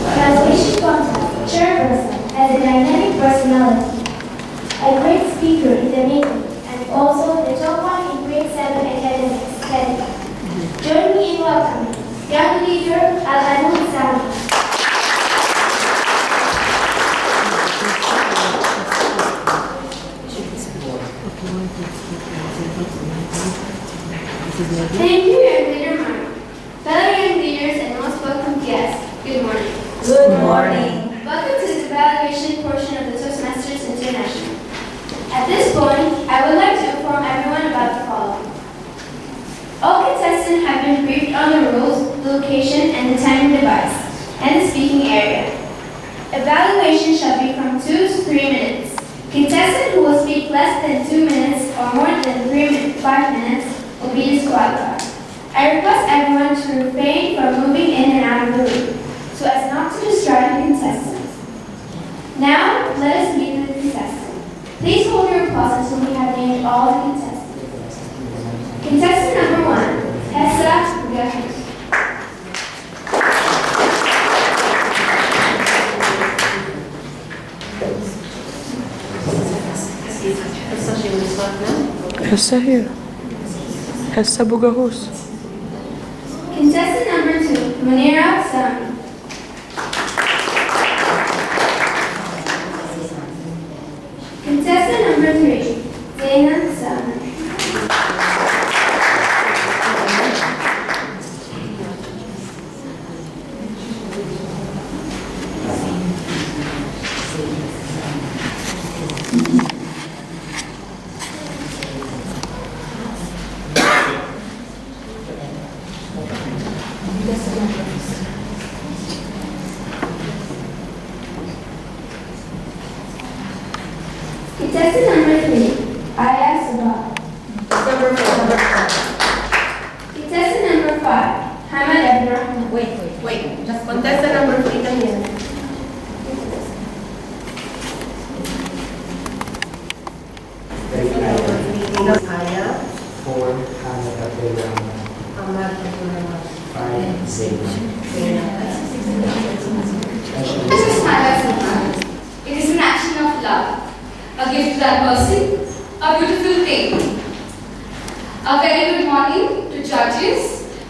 Evaluation contest chairperson has a dynamic personality, a great speaker in the meeting, and also the top one in grade 7 academics category. Join me in welcoming young leader Al-Anun Sami. Thank you, young leader Mark. Fellow young leaders and most welcome guests, good morning. Good morning. Welcome to the evaluation portion of the Toastmasters International. At this point, I would like to inform everyone about the following. All contestants have been briefed on the rules, the location, and the timing device, and the speaking area. Evaluation shall be from 2 to 3 minutes. Contestant who will speak less than 2 minutes or more than 5 minutes will be disqualified. I request everyone to refrain from moving in and out of the room, so as not to distract the contestants. Now, let us meet the contestants. Please hold your applause until we have named all the contestants. Contestant number 1, Hessa Gahus. Hessa here. Hessa Bugahus. Contestant number 2, Munira Sami. Contestant number 3, Zainab Sami. Contestant number 3, Aya Sabah. Contestant number 5, Hamad Abdurrahman. Wait. Just contestant number 3 come here. Aya. 4, Hamad Abdurrahman. Ahmad Abdurrahman. 5, Zainab. This is Mala Salman. It is an action of love, a gift to that person, a beautiful thing. A very good morning to judges,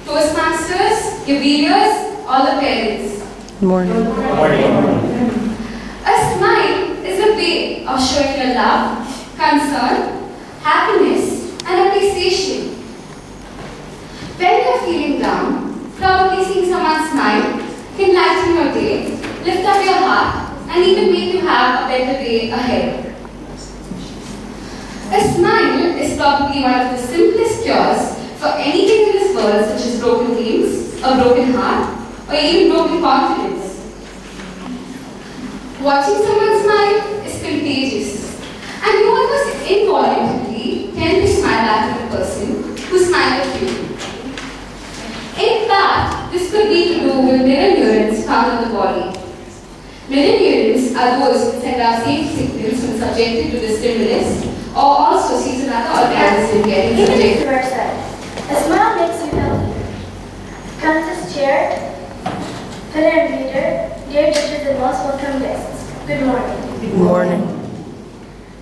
Toastmasters, your viewers, all the parents. Good morning. A smile is a way of showing your love, concern, happiness, and appreciation. When you are feeling down, probably seeing someone smile can lighten your day, lift up your heart, and even make you have a better day ahead. A smile is probably one of the simplest cures for anything in this world, such as broken dreams, a broken heart, or even broken confidence. Watching someone smile is contagious, and you almost involuntarily tend to smile back at the person who smiled at you. In fact, this could be to do with mirror neurons found in the body. Mirror neurons are those that send out safe signals when subjected to the stimulus, or also sees another organism getting subjected. To our side. A smile makes you healthy. Contest chair, fellow leader, dear judges and most welcome guests. Good morning. Good morning.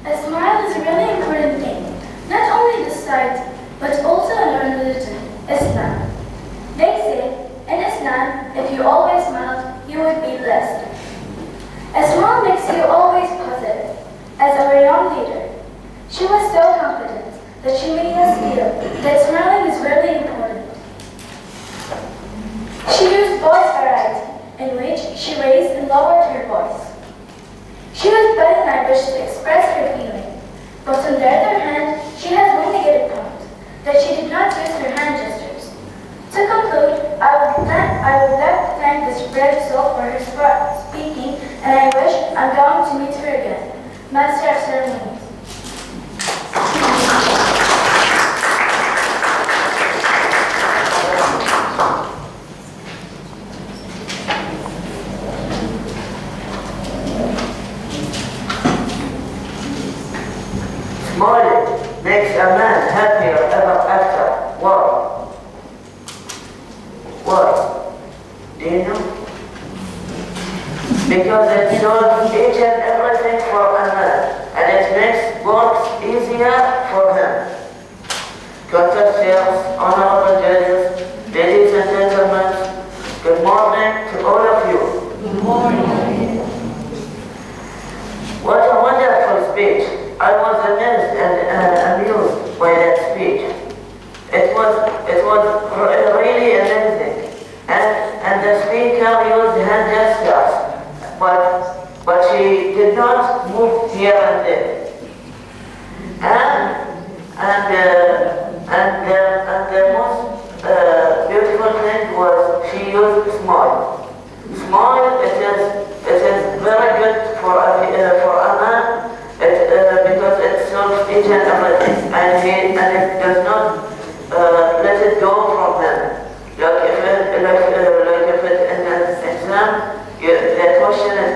A smile is a really important thing, not only in the sight, but also in our religion, Islam. They say, in Islam, if you always smiled, you would be blessed. A smile makes you always positive. As our young leader, she was so confident that she made us feel that smiling is really important. She used voice variety, in which she raised and lowered her voice. She was body language to express her feeling, but on the other hand, she has one negative point, that she did not use her hand gestures. To conclude, I would like to thank this brave soul for her speaking, and I wish I'm going to meet her again. Master of Ceremonies. Smiling makes a man happier ever after. Why? Why? Do you know? Because it shows each and everything for a man, and it makes work easier for him. Contestants, honorable judges, ladies and gentlemen, good morning to all of you. Good morning. What a wonderful speech. I was amazed and amused by that speech. It was really amazing. And the speaker used hand gestures, but she did not move here and there. And the most beautiful thing was she used smile. Smile, it is very good for a man. Because it solves each and everything, and it does not let it go from him. Like if it in an exam, the question it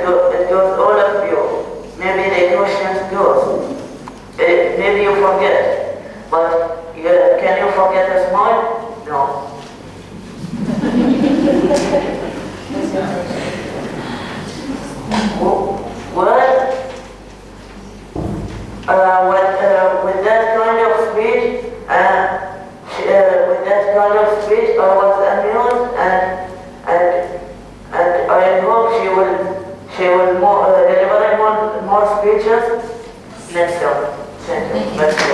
goes all of you. Maybe the question goes. Maybe you forget, but can you forget a smile? No. With that kind of speech, I was amused, and I hope she will deliver more speeches next time. Thank you. Thank you.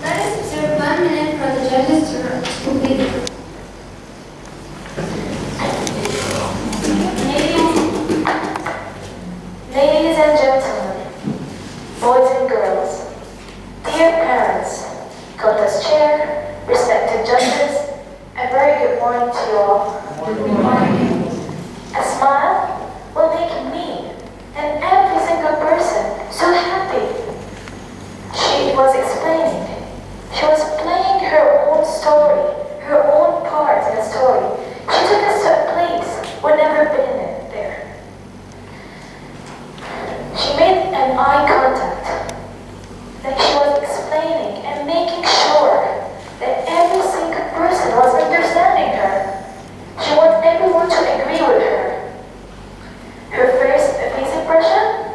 Let us observe 1 minute for the judges to complete it. Ladies and gentlemen, boys and girls, dear parents, contest chair, respected judges, a very good morning to you all. Good morning. A smile will make me and every single person so happy. She was explaining. She was playing her own story, her own part in the story. She took us to a place we've never been there. She made an eye contact, like she was explaining and making sure that every single person was understanding her. She wanted everyone to agree with her. Her first face impression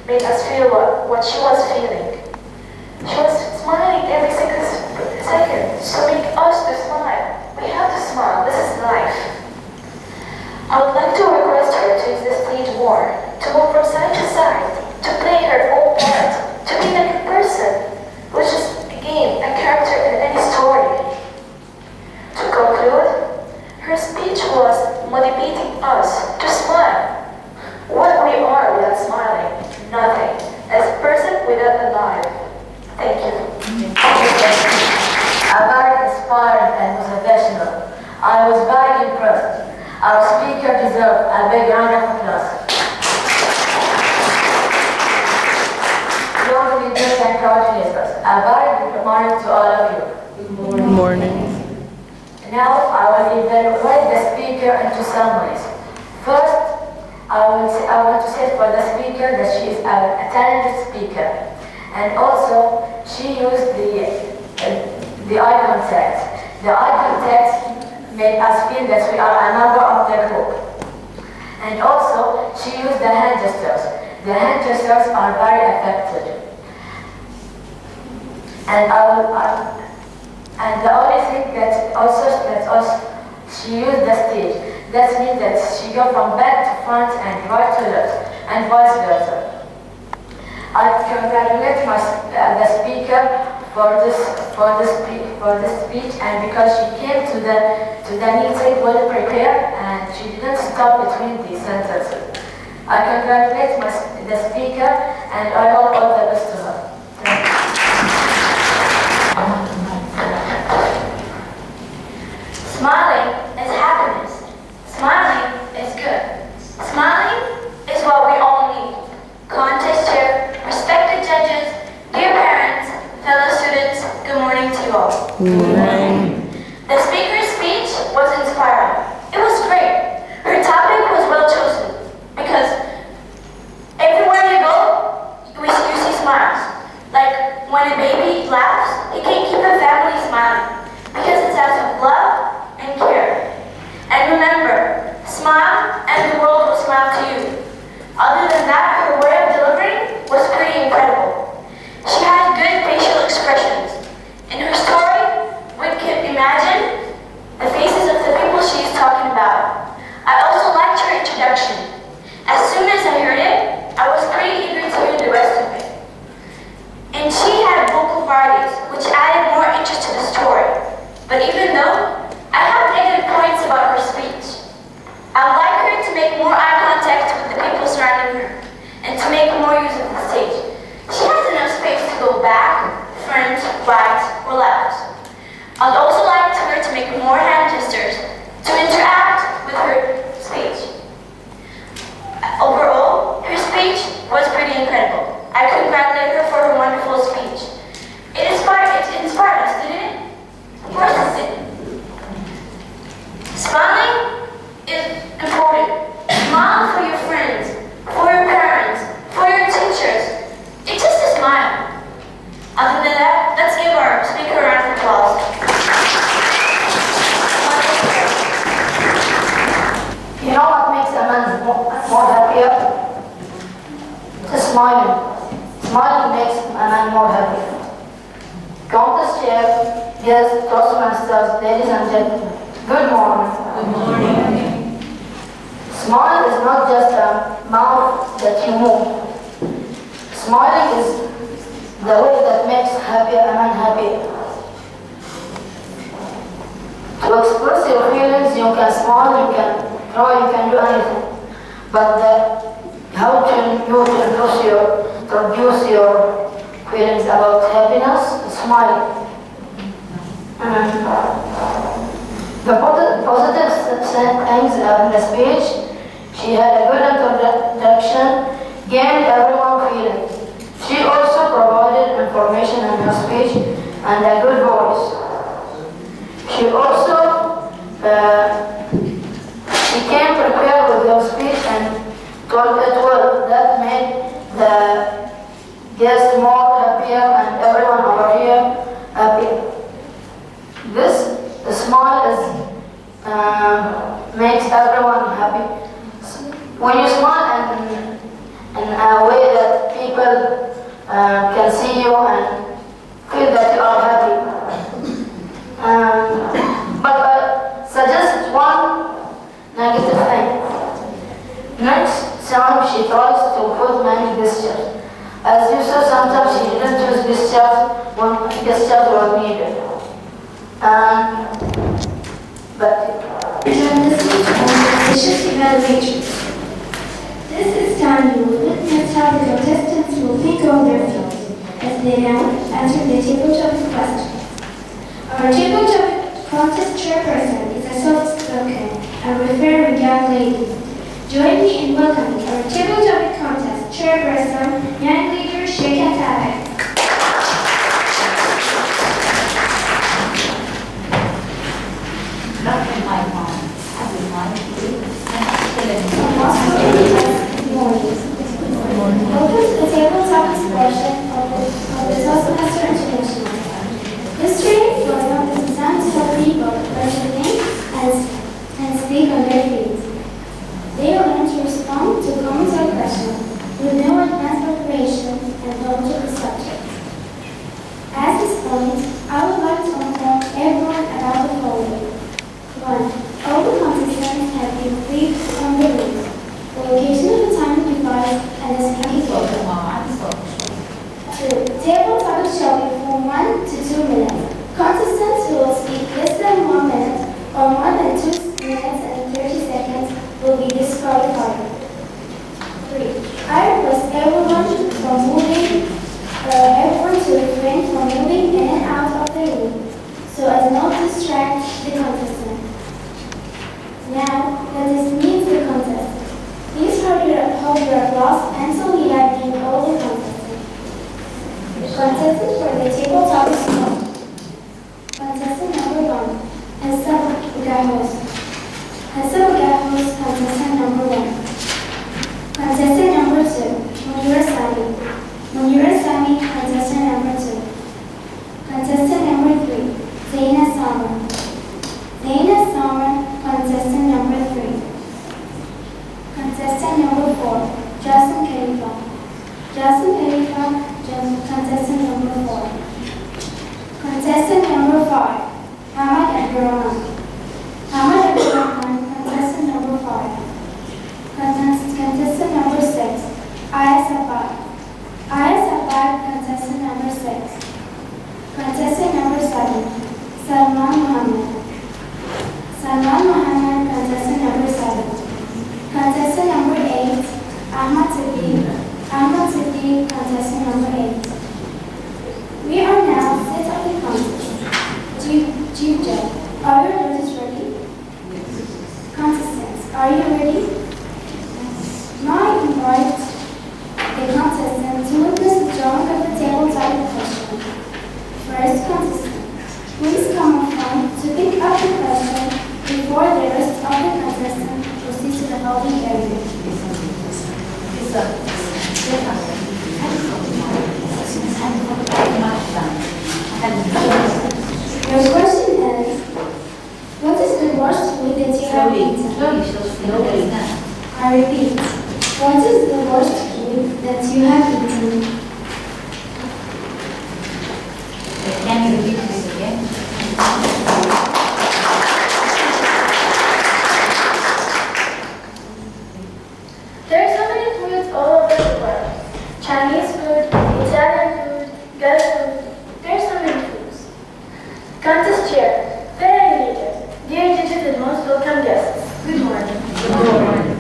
made us feel what she was feeling. She was smiling every single second to make us to smile. We have to smile. This is life. I would like to request her to use the stage more, to move from side to side, to play her own part, to be like a person, which is a game, a character in any story. To conclude, her speech was motivating us to smile. What we are without smiling? Nothing. As a person without a life. Thank you. I'm very inspired and motivational. I was very impressed. Our speaker deserves a big round of applause. Young leaders and crowd listeners, a very good morning to all of you. Good morning. Now I will evaluate the speaker into some ways. First, I want to say for the speaker that she is a talented speaker, and also she used the eye contact. The eye contact made us feel that we are a member of the group. And also, she used the hand gestures. The hand gestures are very effective. And the only thing that she used the stage. That means that she go from back to front and right to left, and vice versa. I congratulate the speaker for this speech, and because she came to the meeting well prepared and she didn't stop between the sentences. I congratulate the speaker, and I hope all the best to her. Thank Smiling is happiness. Smiling is Morning. The speaker's speech was inspiring. It was great. Her topic was well chosen because everywhere you go, you see smiles. Like when a baby laughs, it can keep a family smiling because it's out of love and care. And remember, smile and the world will smile to you. Other than that, her way of delivering was pretty incredible. She had good facial expressions. In her story, we can imagine the faces of the people she is talking about. I also liked her introduction. As soon as I heard it, I was pretty eager to hear the rest of it. And she had vocal varieties, which added more interest to the story. But even though I have negative points about her speech, I'd like her to make more eye contact with the people surrounding her and to make more use of the stage. She has enough space to go back, front, right, or left. I'd also like her to make more hand gestures to interact with her speech. Overall, her speech was pretty incredible. I congratulate her for her wonderful speech. It inspired us, didn't it? Of course it did. Smiling is important. Smile for your friends, for your parents, for your teachers. It's just a smile. Other than that, let's give our speaker a round of applause. You know what makes a man more happier? Just smiling. Smiling makes a man more happy. Contest chair, guests, Toastmasters, ladies and gentlemen, good morning. Good morning. Smile is not just a mouth that you move. Smiling is the way that makes a man happy. To express your feelings, you can smile, you can cry, you can do anything. But how to produce your feelings about happiness, smiling. The positive things in the speech, she had a good introduction, gained everyone feelings. She also provided information in her speech and a good voice. She also she came prepared with her speech and told it well. That made the guests more happier and everyone over here happy. The smile makes everyone happy. When you smile in a way that people can see you and feel that you are happy. But I suggest one negative thing. Next time she tries to put many gestures. As you saw, sometimes she didn't use gestures when gestures were needed. During the speech on vicious evaluation. This is time you will witness how the contestants will think on their feet as they now answer the table topic questions. Our table topic contest chairperson is a soft-spoken and very young lady. Join me in welcoming our table topic contest chairperson, young leader Sheikha Tabak. Welcome to the table topics portion of the Toastmaster International. This training program is designed to help people learn to think and speak on their feet. They will learn to respond to comments or questions with no advanced preparation and knowledge of the subject. At this point, I would like to inform everyone about the following. 1. All the contestants have been briefed on the rules, the location of the timing device, and the speaking vote. 2. Table topic shall be from 1 to 2 minutes. Contestants who will speak less than 1 minute or more than 2 minutes and 30 seconds will be disqualified. 3. I request everyone to refrain from moving in and out of the room so as not to distract the contestant. Now, let us meet the contestant. Please hold your applause until we have named all the contestants. The contestant for the table topics. Hasselgaho's contestant number 1. Contestant number 2, Munira Sami. Munira Sami, contestant number 2. Contestant number 3, Zaina Samar. Zaina Samar, contestant number 3. Contestant number 4, Jason Khalifa. Jason Khalifa, contestant number 4. Contestant number 5, Hamad Abdurrahman. Hamad Abdurrahman, contestant number 5. Contestant number 6, Ayas Abad. Ayas Abad, contestant number 6. Contestant number 7, Salman Muhammad. Salman Muhammad, contestant number 7. Contestant number 8, Ahmad Siddiq. Ahmad Siddiq, contestant number 8. We are now set up the contest. Chief Judge, are your judges ready? Contestants, are you ready? Now I invite the contestant to witness the drawing of the tabletop question. First contestant, please come up front to pick up the question before the rest of the contestants proceed to the holding area. Your question is, what is the worst food that you have eaten? I repeat, what is the worst food that you have eaten? Can you repeat this again? There are so many foods all over the world. Chinese food, Italian food, Gulf food. There are so many foods. Contest chair, very leader, dear judges and most welcome guests. Good morning. Good morning.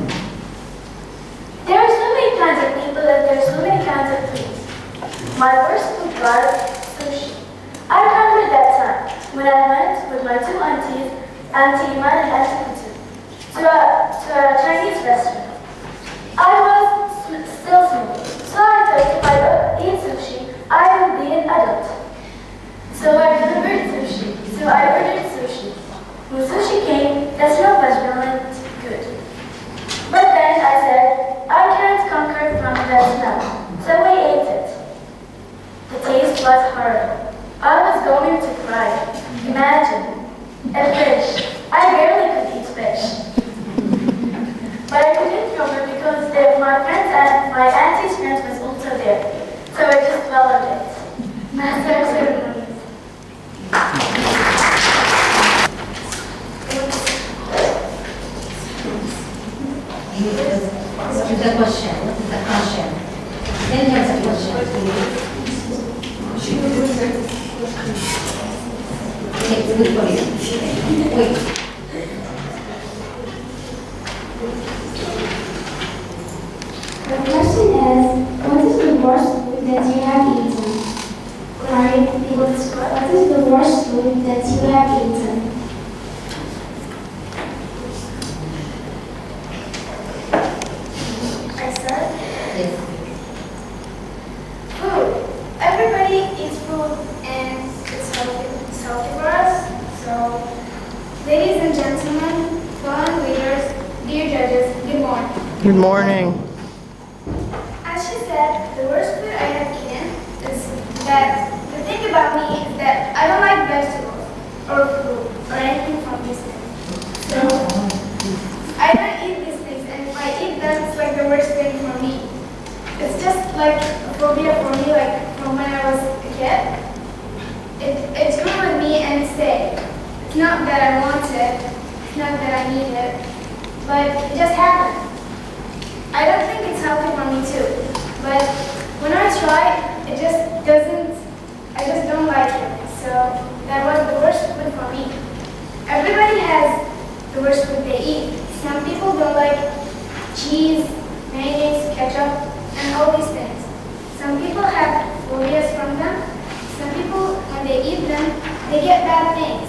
There are so many kinds of people and there are so many kinds of foods. My worst food was sushi. I remember that time when I went with my two aunties, Auntie Iman and Auntie Kutu, to a Chinese restaurant. I was still small, so I thought if I eat sushi, I would be an adult. So I ordered sushi. When sushi came, the smell was really good. But then I said, I can't conquer from the smell, so we ate it. The taste was horrible. I was going to cry. Imagine, a fish. I barely could eat fish. But I couldn't cover because my friends and my auntie's friends was also there. So I just swallowed it. Master of ceremonies. What is the question? Then there's a question. Okay, good for you. Wait. The question is, what is the worst food that you have eaten? What is the worst food that you have eaten? I said, Yes. food. Everybody eats food and it's healthy for us. So, ladies and gentlemen, fellow leaders, dear judges, good morning. Good morning. As she said, the worst food I have eaten is that the thing about me is that I don't like vegetables or fruit or anything from these things. So I don't eat these things, and if I eat them, it's like the worst thing for me. It's just like a phobia for me, like from when I was a kid. It grew with me and it stayed. It's not that I want it, it's not that I need it, but it just happened. I don't think it's healthy for me too, but when I try, it just doesn't, I just don't like it. So that was the worst food for me. Everybody has the worst food they eat. Some people don't like cheese, mayonnaise, ketchup, and all these things. Some people have phobias from them. Some people, when they eat them, they get bad things.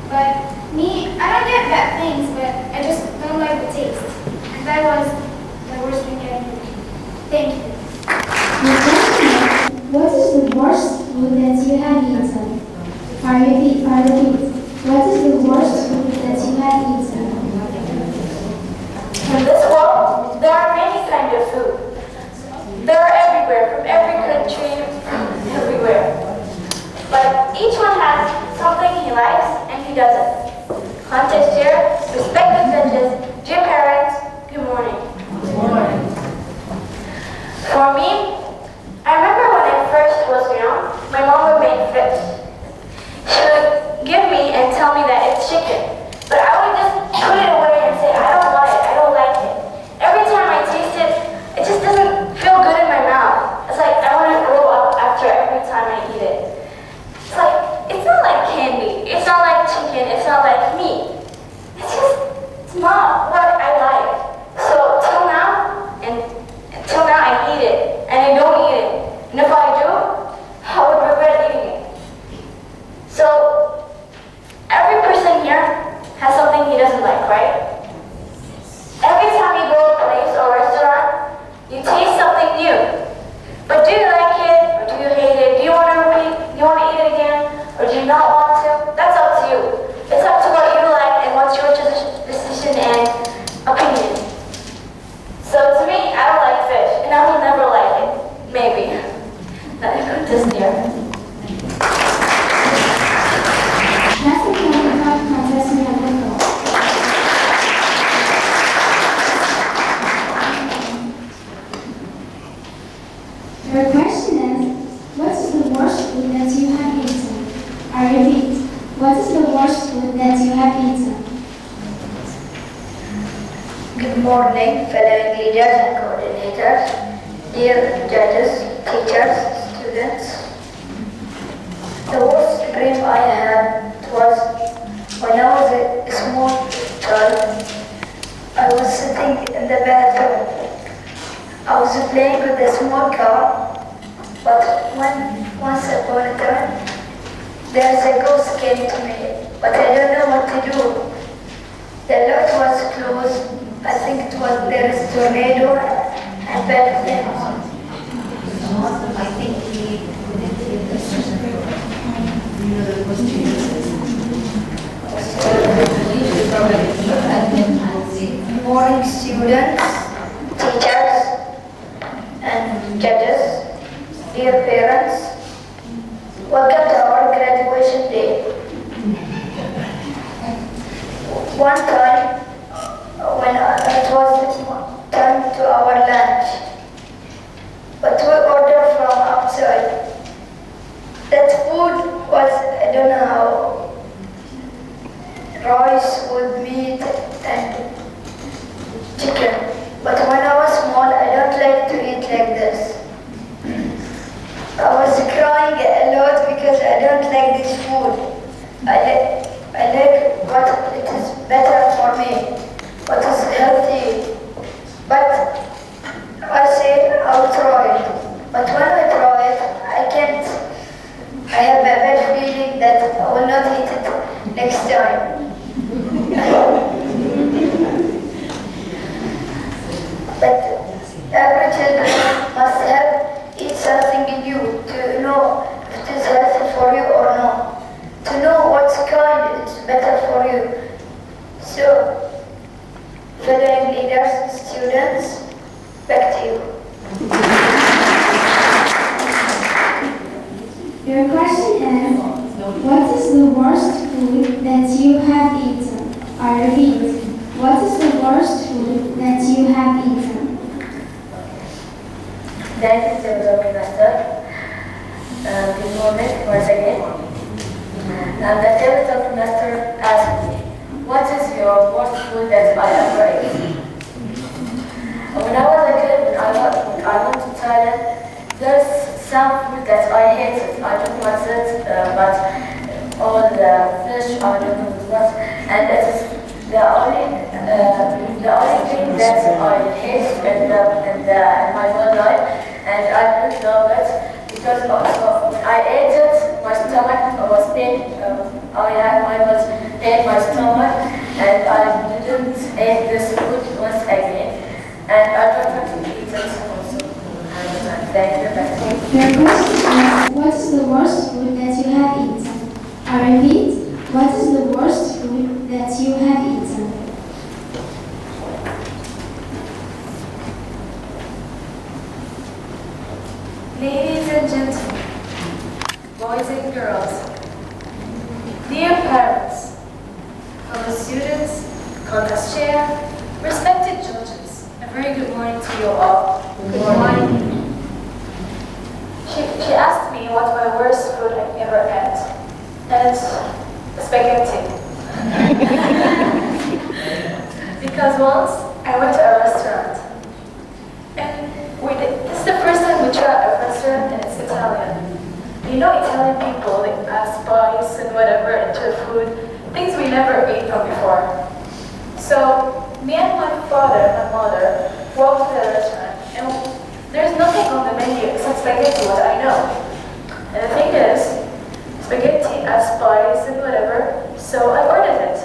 But me, I don't get bad things, but I just don't like the taste. And that was the worst thing I ever did. Thank you. What is the worst food that you have eaten? I repeat. What is the worst food that you have eaten? It's not what I like. So till now, I eat it, and I don't eat it. And if I do, I would regret eating it. So every person here has something he doesn't like, right? Every time you go to a place or restaurant, you taste something new. But do you like it or do you hate it? Do you want to repeat? Do you want to eat it again or do you not want to? That's up to you. It's up to what you like and what's your decision and opinion. So to me, I don't like fish and I will never like it. Maybe. This year. That's the point of our contestant number 4. Your question is, what is the worst food that you have eaten? I repeat, what is the worst food that you have eaten? Good morning, fellow leaders and coordinators, dear judges, teachers, students. The worst dream I had was when I was a small child. I was sitting in the bathroom. I was playing with a small car, but once upon a time, there's a ghost came to me, but I don't know what to do. The lot was closed. I think there is tornado and bad things. I think we didn't hear the question. You know the question Good morning, students, teachers, and judges, dear parents. Welcome to our graduation day. One time, when it was time to our lunch, but we ordered from outside. That food was, I don't know how, rice with meat and chicken. But when I was small, I don't like to eat like this. I was crying a lot because I don't like this food. I like what it is better for me, what is healthy. But I say I'll try it. But when I try it, I can't. I have a bad feeling that I will not eat it next time. But every child must have eat something new to know if it is healthy for you or not. To know what's kind is better for you. So, fellow leaders, students, back to you. Your question is, what is the worst food that you have eaten? I repeat, what is the worst food that you have eaten? Thank you, Toastmaster. Good morning once again. The Toastmaster asked me, what is your worst food that I ever ate? When I was a kid, when I went to Thailand, there's some food that I hated. I don't want it, but all the fish, I don't know what. And it is the only thing that I hate in my whole life. And I don't love it because also when I ate it, my stomach was pain. I was pain my stomach, and I didn't eat this food once again. And I don't want to eat it also. Thank you. Your question is, what is the worst food that you have eaten? I repeat, what is the worst food that you have eaten? Ladies and gentlemen, boys and girls, dear parents, fellow students, contest chair, respected judges, a very good morning to you all. Good morning. She asked me what my worst food I've ever had, and it's spaghetti. Because once I went to a restaurant, and this is the first time we tried a restaurant and it's Italian. You know Italian people, they add spice and whatever into food, things we never ate from before. So father and mother walked to the restaurant, and there's nothing on the menu except spaghetti, what I know. And the thing is, spaghetti has spice and whatever, so I ordered it.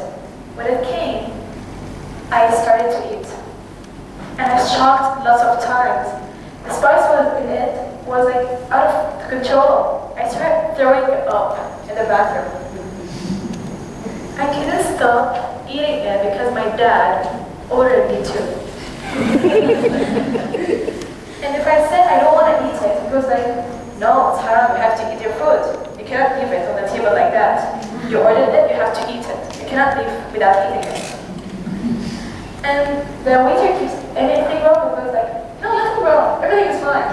When it came, I started to eat. And I shocked lots of times. The spice was in it was like out of control. I started throwing it up in the bathroom. I couldn't stop eating it because my dad ordered me to. And if I said I don't want to eat it, he was like, no, it's haram, you have to eat your food. You cannot leave it on the table like that. You ordered it, you have to eat it. You cannot leave without eating it. And the waiter keeps, anything wrong? He was like, no, nothing wrong, everything is fine.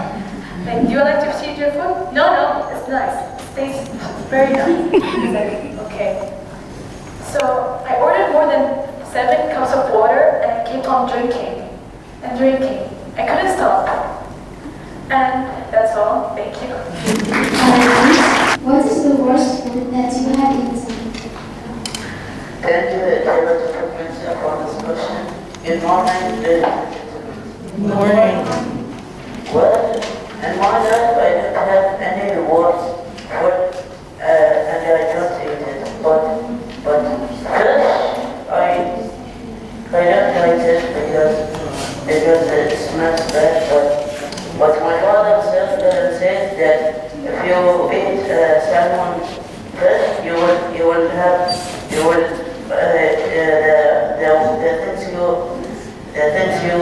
Like, do you like to eat your food? No, it's nice. It tastes very nice. He's like, okay. So I ordered more than 7 cups of water and I kept on drinking and drinking. I couldn't stop. And that's all. Thank you. What is the worst food that you have eaten? Thank you, David, for this question. Good morning. Morning. Well, in my life, I don't have any rewards for and I don't eat it. But fish, I don't like it because it smells bad. But my father said that if you eat salmon fish, you will the things you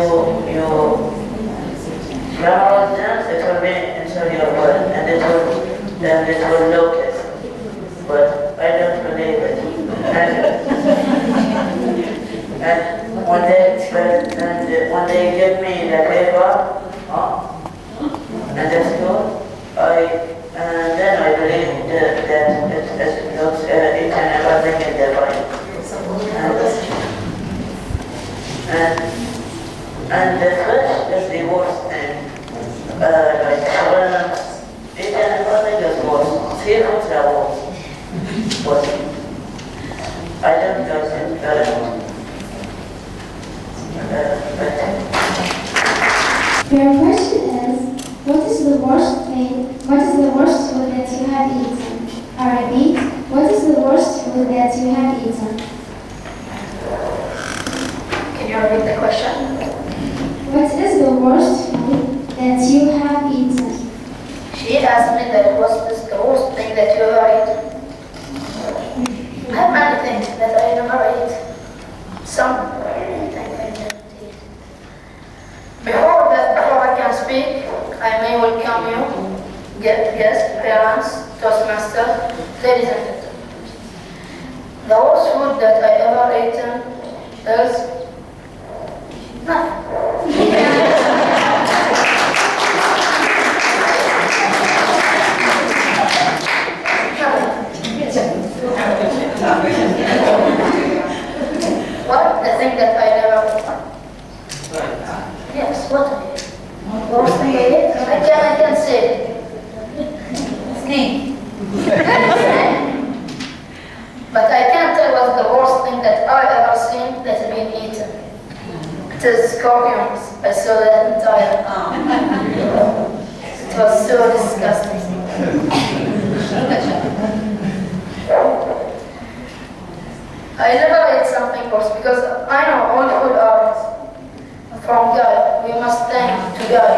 memorize them, it will be inside your blood and it will look it. But I don't believe it. And when they give me the paper and the school, then I believe that it looks each and everything in the body. And the fish is the worst thing. Like shrimp, each and everything is worse. Seafoods are worse. But I don't like it very much. Your question is, what is the worst food that you have eaten? I repeat, what is the worst food that you have eaten? Can you repeat the question? What is the worst food that you have eaten? She asked me that what is the worst thing that you ever ate. I have many things that I never ate. Some things I didn't eat. Before I can speak, I may welcome you, guests, parents, Toastmasters, ladies and gentlemen. The worst food that I ever eaten is nothing. What? The thing that I never Yes, what I ate. Worst thing I ate? I can't say. Snake. But I can't tell what's the worst thing that I ever seen that's been eaten. It is scorpions. I saw that entire. It was so disgusting. I never ate something worse because I know all food are from God. We must thank to God.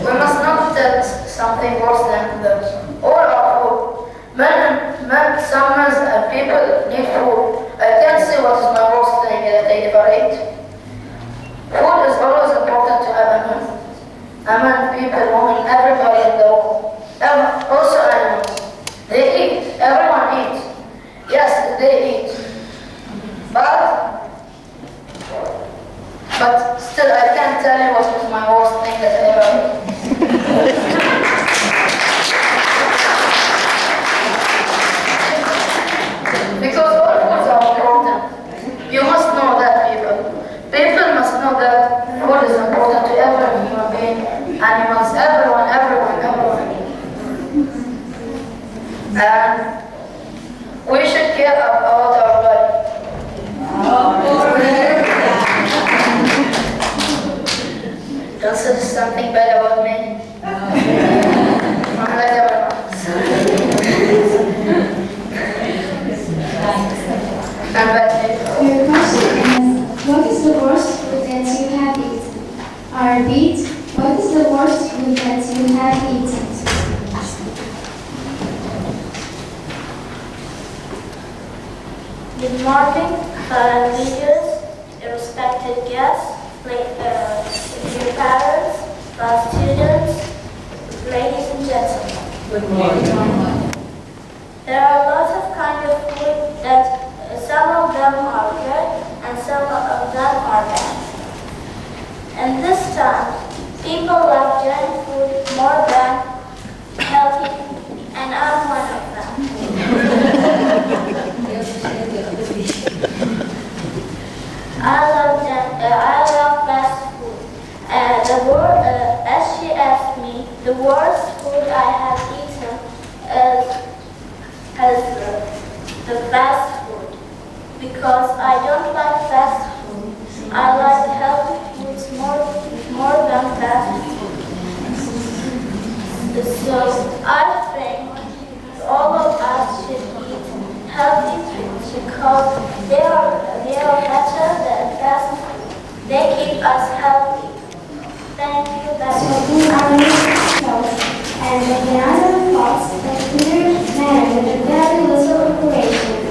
We must not tell something worse than them. All our food. Some men and people need food. I can't say what is my worst thing that I ever ate. Food is always important to have a man. People, women, everybody in the world. Also animals. They eat. Everyone eats. Yes, they eat. And we should care about our body. Don't say something bad about me. Your question is, what is the worst food that you have eaten? I repeat, what is the worst food that you have eaten? Good morning, fellow leaders, respected guests, dear parents, students, ladies and gentlemen. Good morning. There are lots of kind of food that some of them are good and some of them are bad. And this time, people love junk food more than healthy, and I'm one of them. I love fast food. As she asked me, the worst food I have eaten is the fast food. Because I don't like fast food. I like healthy foods more than fast food. So I think all of us should eat healthy foods because they are better than fast food. They keep us healthy. Thank you. That's Our next and the other thoughts that clear manner with a very little preparation.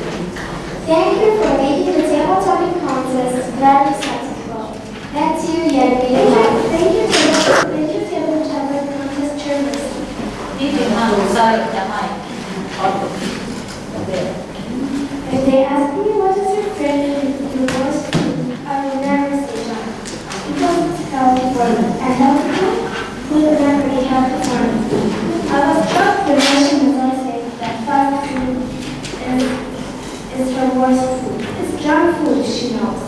Thank you for making the table topic contest very successful. Back to you, YLP. Thank you, table topic contest chairperson. If they ask me what is your favorite worst food, I will never say junk. Because it's healthy for you. And healthy food will never be healthy for me. I was struck with mention as I said that fast food is her worst food. It's junk food, she knows.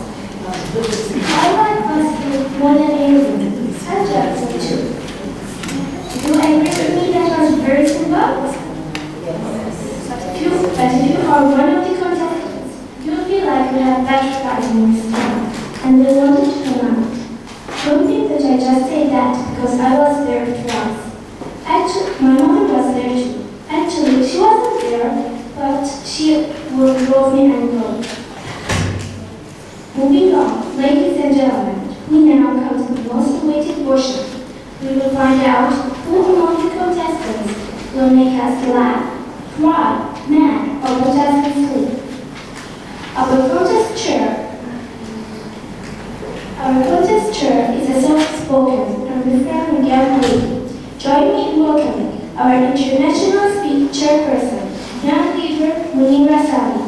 I like fast food more than anything. And junk food too. Do you agree with me that was very simple? But if you are one of the contestants, you'll feel like you have butterflies in your stomach, and they want it to come out. Don't think that I just say that because I was there twice. Actually, my mother was there too. Actually, she wasn't there, but she would drove me and go. Moving on, ladies and gentlemen, we now come to the most awaited portion. We will find out who among the contestants will make us laugh, cry, mad, or put us to sleep. Our contest chair is a soft-spoken and befriending young lady. Join me in welcoming our international speech chairperson, young leader Munira Sali.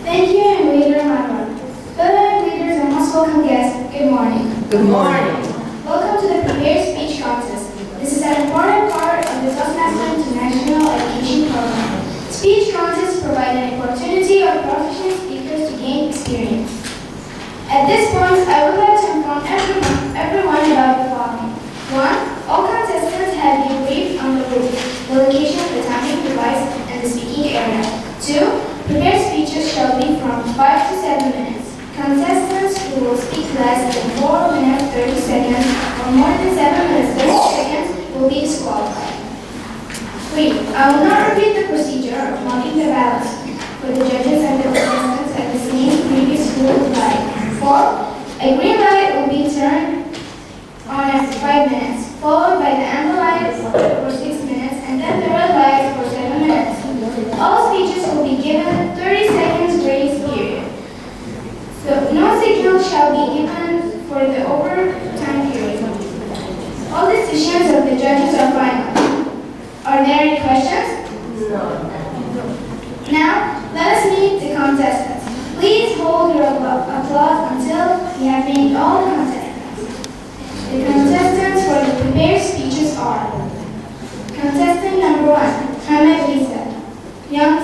Thank you, and leader Marwan. Fellow leaders and most welcome guests, good morning. Good morning. Welcome to the Prepared Speech Contest. This is an important part of the Toastmasters International Education Program. Speech contests provide an opportunity for professional speakers to gain experience. At this point, I would like to inform everyone about the following. 1. All contestants have been briefed on the rules, the location of the timing device, and the speaking area. 2. Prepared speeches shall be from 5 to 7 minutes. Contestants who will speak less than 4 minutes 30 seconds or more than 7 minutes 30 seconds will be disqualified. 3. I will not repeat the procedure of marking the ballots for the judges and the contestants at the same previous rule apply. 4. A green light will be turned on after 5 minutes, followed by the amber light for 6 minutes, and then the red light for 7 minutes. All speeches will be given 30 seconds grace period. So no signal shall be given for the overtime period. All decisions of the judges are final. Are there any questions? No. Now, let us meet the contestants. Please hold your applause until we have named all the contestants. The contestants for the prepared speeches are Contestant number 1, Hamid Lisa, young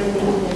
for being here.